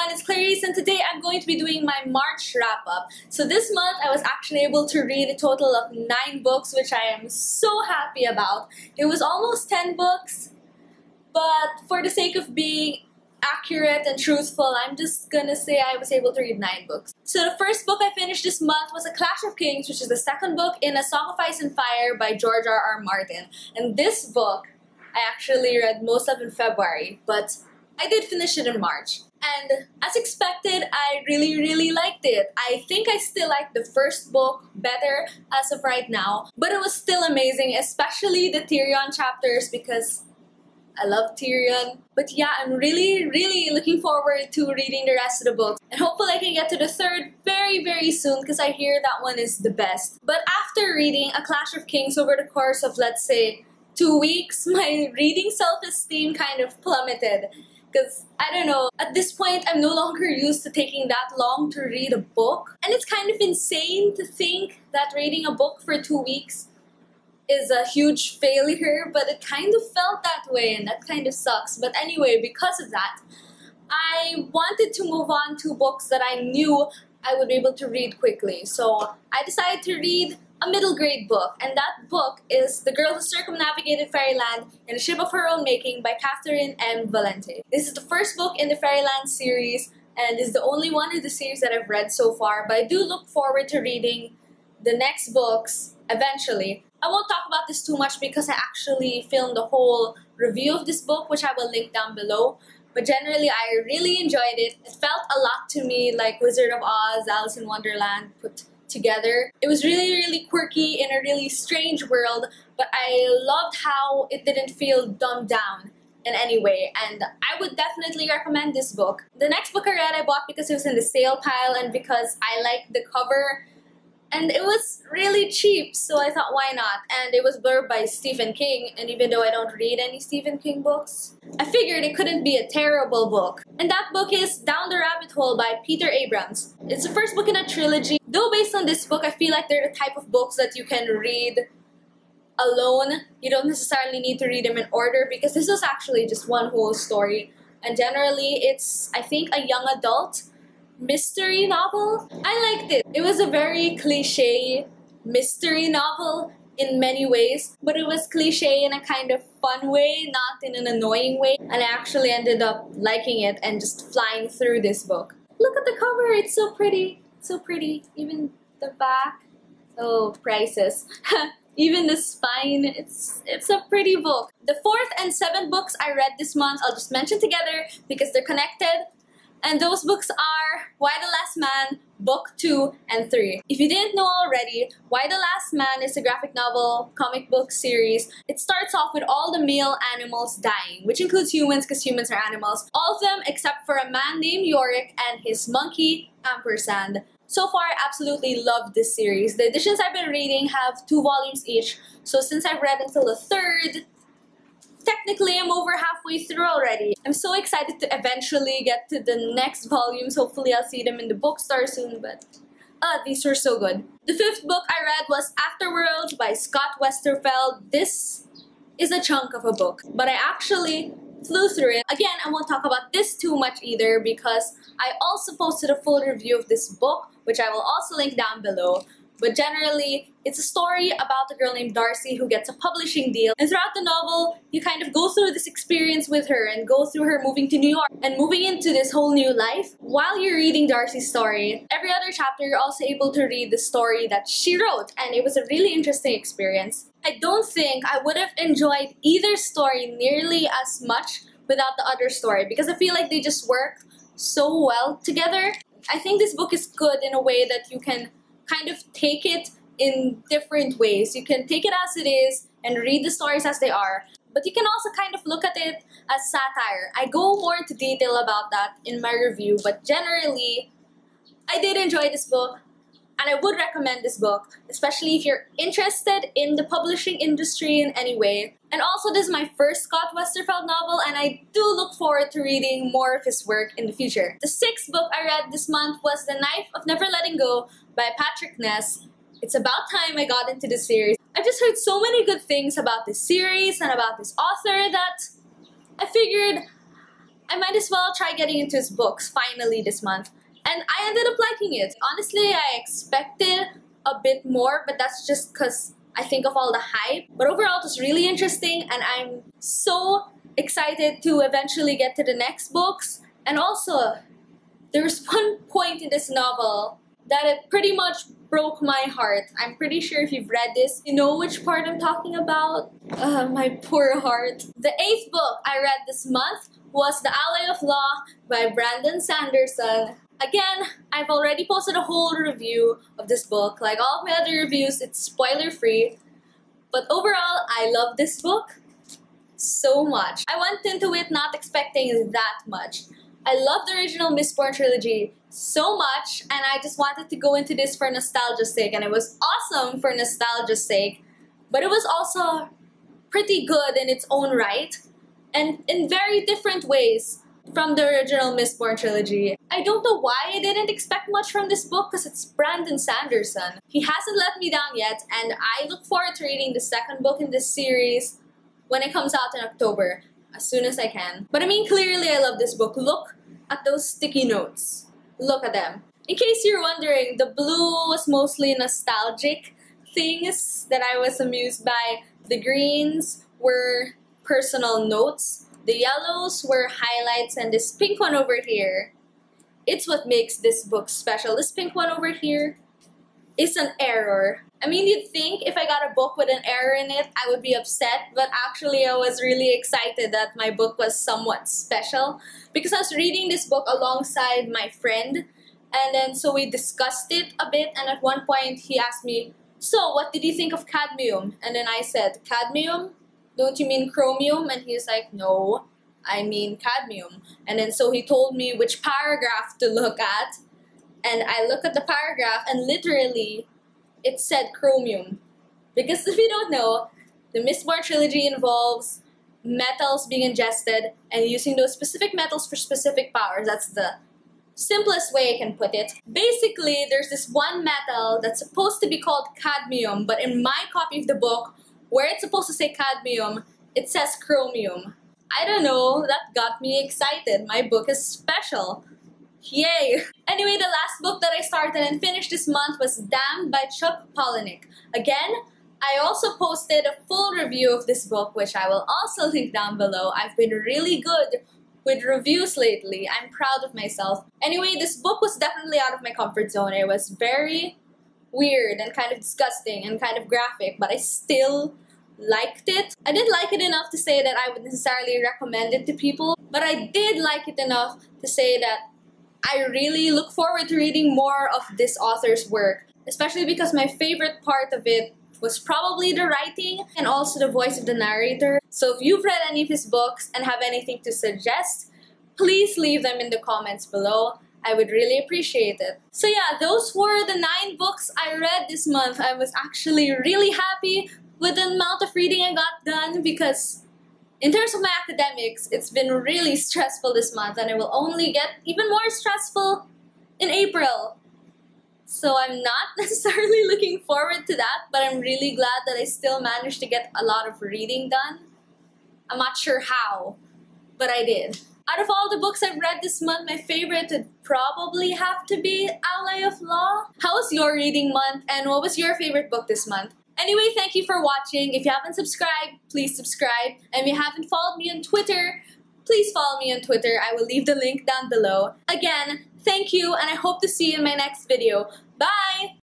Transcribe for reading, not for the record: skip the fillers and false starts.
everyone, it's Clarice and today I'm going to be doing my March wrap-up. So this month I was actually able to read a total of 9 books, which I am so happy about. It was almost 10 books, but for the sake of being accurate and truthful, I'm just gonna say I was able to read 9 books. So the first book I finished this month was A Clash of Kings, which is the second book in A Song of Ice and Fire by George R.R. Martin. And this book I actually read most of in February, but I did finish it in March. And as expected, I really liked it. I think I still like the first book better as of right now, but it was still amazing, especially the Tyrion chapters because I love Tyrion. But yeah, I'm really looking forward to reading the rest of the books. And hopefully I can get to the third very soon because I hear that one is the best. But after reading A Clash of Kings over the course of, let's say, 2 weeks, my reading self-esteem kind of plummeted. Because, I don't know, at this point, I'm no longer used to taking that long to read a book. And it's kind of insane to think that reading a book for 2 weeks is a huge failure, but it kind of felt that way and that kind of sucks. But anyway, because of that, I wanted to move on to books that I knew I would be able to read quickly. So I decided to read a middle grade book, and that book is The Girl Who Circumnavigated Fairyland in a Ship of Her Own Making by Catherine M. Valente. This is the first book in the Fairyland series and is the only one in the series that I've read so far, but I do look forward to reading the next books eventually. I won't talk about this too much because I actually filmed a whole review of this book, which I will link down below. But generally, I really enjoyed it. It felt a lot to me like Wizard of Oz, Alice in Wonderland put together. It was really quirky in a really strange world, but I loved how it didn't feel dumbed down in any way, and I would definitely recommend this book. The next book I read, I bought because it was in the sale pile and because I liked the cover. And it was really cheap, so I thought, why not? And it was blurred by Stephen King, and even though I don't read any Stephen King books, I figured it couldn't be a terrible book. And that book is Down the Rabbit Hole by Peter Abrams. It's the first book in a trilogy. Though based on this book, I feel like they're the type of books that you can read alone. You don't necessarily need to read them in order because this was actually just one whole story. And generally, it's, I think, a young adult mystery novel. I liked it. It was a very cliche mystery novel in many ways, but it was cliche in a kind of fun way, not in an annoying way, and I actually ended up liking it and just flying through this book. Look at the cover, it's so pretty, so pretty. Even the back, oh, priceless. Even the spine, it's a pretty book. The 4th and 7th books I read this month, I'll just mention together because they're connected. And those books are Why the Last Man, Book 2 and 3. If you didn't know already, Why the Last Man is a graphic novel comic book series. It starts off with all the male animals dying, which includes humans because humans are animals. All of them except for a man named Yorick and his monkey, Ampersand. So far, I absolutely love this series. The editions I've been reading have 2 volumes each, so since I've read until the 3rd, technically, I'm over halfway through already. I'm so excited to eventually get to the next volumes. Hopefully, I'll see them in the bookstore soon, but these were so good. The 5th book I read was Afterworld by Scott Westerfeld. This is a chunk of a book, but I actually flew through it. Again, I won't talk about this too much either because I also posted a full review of this book, which I will also link down below. But generally, it's a story about a girl named Darcy who gets a publishing deal. And throughout the novel, you kind of go through this experience with her and go through her moving to New York and moving into this whole new life. While you're reading Darcy's story, every other chapter you're also able to read the story that she wrote. And it was a really interesting experience. I don't think I would have enjoyed either story nearly as much without the other story because I feel like they just work so well together. I think this book is good in a way that you can kind of take it in different ways. You can take it as it is and read the stories as they are, but you can also kind of look at it as satire. I go more into detail about that in my review, but generally, I did enjoy this book, and I would recommend this book, especially if you're interested in the publishing industry in any way. And also, this is my first Scott Westerfeld novel, and I do look forward to reading more of his work in the future. The 6th book I read this month was The Knife of Never Letting Go by Patrick Ness. It's about time I got into this series. I've just heard so many good things about this series and about this author that I figured I might as well try getting into his books finally this month. And I ended up liking it. Honestly, I expected a bit more, but that's just because I think of all the hype. But overall, it was really interesting, and I'm so excited to eventually get to the next books. And also, there's one point in this novel that it pretty much broke my heart. I'm pretty sure if you've read this, you know which part I'm talking about. My poor heart. The 8th book I read this month was The Ally of Law by Brandon Sanderson. Again, I've already posted a whole review of this book. Like all of my other reviews, it's spoiler free. But overall, I love this book so much. I went into it not expecting that much. I love the original Mistborn trilogy so much, and I just wanted to go into this for nostalgia's sake, and it was awesome for nostalgia's sake, but it was also pretty good in its own right, and in very different ways from the original Mistborn trilogy. I don't know why I didn't expect much from this book because it's Brandon Sanderson. He hasn't let me down yet, and I look forward to reading the second book in this series when it comes out in October, as soon as I can. But I mean, clearly I love this book. Look at those sticky notes. Look at them. In case you're wondering, the blue was mostly nostalgic things that I was amused by. The greens were personal notes. The yellows were highlights, and this pink one over here, it's what makes this book special. This pink one over here is an error. I mean, you'd think if I got a book with an error in it, I would be upset, but actually I was really excited that my book was somewhat special because I was reading this book alongside my friend, and then so we discussed it a bit, and at one point he asked me, "So, what did you think of cadmium?" And then I said, "Cadmium? Don't you mean chromium?" And he's like, "No, I mean cadmium." And then so he told me which paragraph to look at, and I looked at the paragraph, and literally it said chromium. Because if you don't know, the Mistborn trilogy involves metals being ingested and using those specific metals for specific powers. That's the simplest way I can put it. Basically, there's this one metal that's supposed to be called cadmium, but in my copy of the book, where it's supposed to say cadmium, it says chromium. I don't know, that got me excited. My book is special. Yay! Anyway, the last book that I started and finished this month was Damned by Chuck Palahniuk. Again, I also posted a full review of this book, which I will also link down below. I've been really good with reviews lately. I'm proud of myself. Anyway, this book was definitely out of my comfort zone. It was very weird and kind of disgusting and kind of graphic, but I still liked it. I didn't like it enough to say that I would necessarily recommend it to people, but I did like it enough to say that I really look forward to reading more of this author's work, especially because my favorite part of it was probably the writing and also the voice of the narrator. So if you've read any of his books and have anything to suggest, please leave them in the comments below. I would really appreciate it. So yeah, those were the 9 books I read this month. I was actually really happy with the amount of reading I got done because in terms of my academics, it's been really stressful this month, and it will only get even more stressful in April. So I'm not necessarily looking forward to that, but I'm really glad that I still managed to get a lot of reading done. I'm not sure how, but I did. Out of all the books I've read this month, my favorite would probably have to be Ally of Law. How was your reading month, and what was your favorite book this month? Anyway, thank you for watching. If you haven't subscribed, please subscribe. And if you haven't followed me on Twitter, please follow me on Twitter. I will leave the link down below. Again, thank you, and I hope to see you in my next video. Bye!